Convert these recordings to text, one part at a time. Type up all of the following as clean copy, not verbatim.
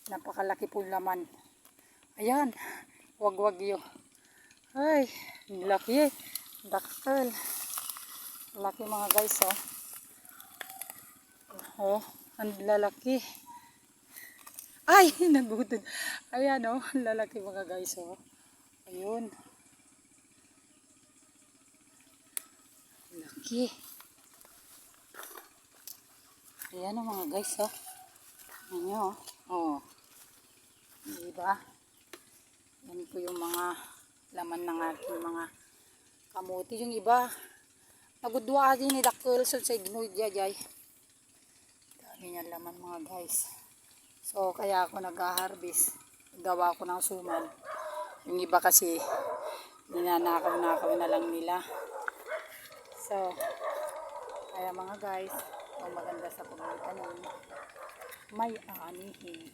Napakalaki po laman. Ayan, wag-wagyo. Ay, laki. Daktal. Laki mga guys, oh. Oh, ang lalaki. Ay, nagutod. Ayan, oh, lalaki mga guys, oh. Ayun. Laki. Ayan, oh, mga guys, oh. Ayan, oh. Diba? Yan po yung mga laman ng aking mga kamuti. Yung iba, nagudwa din ni dakkel sa ignoy jay. Dami niya laman mga guys. So, kaya ako nag-harvest. Gawa ko ng suman. Yung iba kasi, ninanakaw-nakaw na lang nila. So, kaya mga guys, ang maganda sa pagmitanim, may anihin.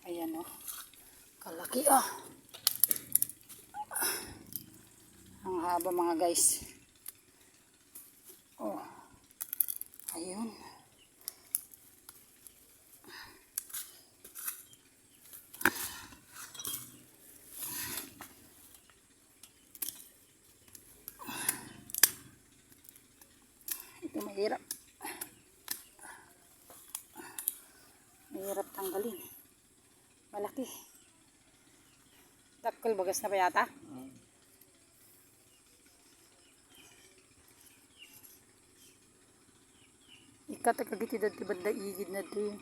Ayan o. Kalaki ah. Ang haba mga guys. Oh. Ayun. Ito mahirap. Mahirap tanggalin. Malaki. Dakkel bagas na ba yata? Ikat kagiti dati banda igid na ito.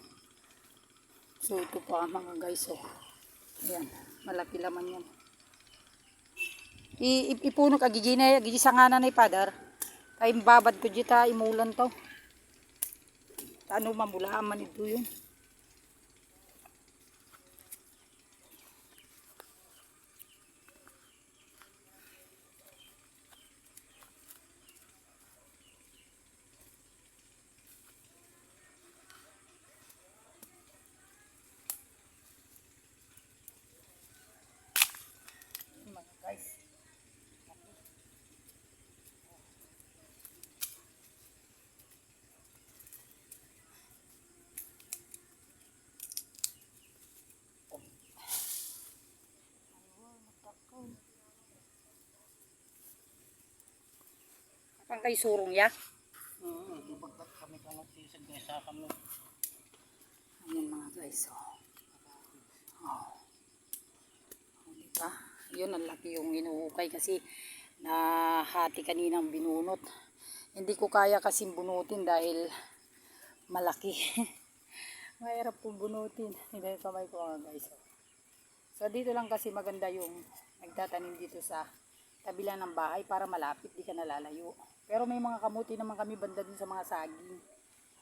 So ito pa mga guys, oh. Ayan, malaki laman yan. Ipuno kagigina, gigisanganan na ipadar. Ay babad ko dita imulan to. Ano mamulahan man ito yun. Mga guys. Kapag kay surong ya? Dibagkat kami kamuti sa gesa kami. Ayan mga guys, oh. Oh. Diba? Yun, ang laki yung inuukay kasi nahati kaninang binunot. Hindi ko kaya kasing bunutin dahil malaki. Mahirap po bunutin. Hindi kamay ko mga guys. So dito lang kasi maganda yung nagtatanim dito sa tabi lang ng bahay para malapit, di ka nalalayo. Pero may mga kamuti naman kami banda din sa mga saging.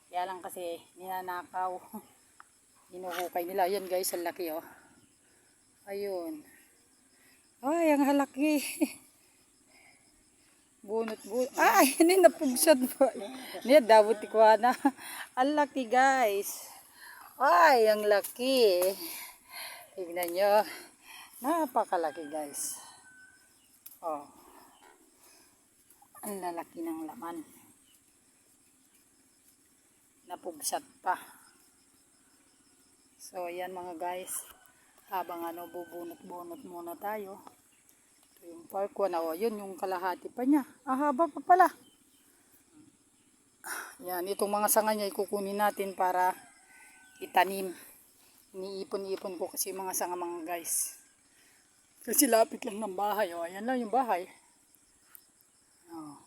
Kaya lang kasi ninanakaw. Hinuhukay nila. Ayan guys, ang laki oh. Ayun. Ay, ang halaki. Bunot. Ay, hindi napugsad po. Niya, dabot ko na. Ang laki guys. Ay, ang laki. Tignan nyo. Napakalaki guys. Oh. Ang lalaki ng laman. Napugsat pa. So, ayan mga guys. Habang ano, bubunot-bunot muna tayo. Ito yung park 1. O, yun yung kalahati pa niya. Haba pa pala. Yan, itong mga sanga niya ikukunin natin para itanim. Iniipon-ipon ko kasi mga sanga mga guys. Kasi lapit lang ng bahay. O, ayan lang yung bahay. O.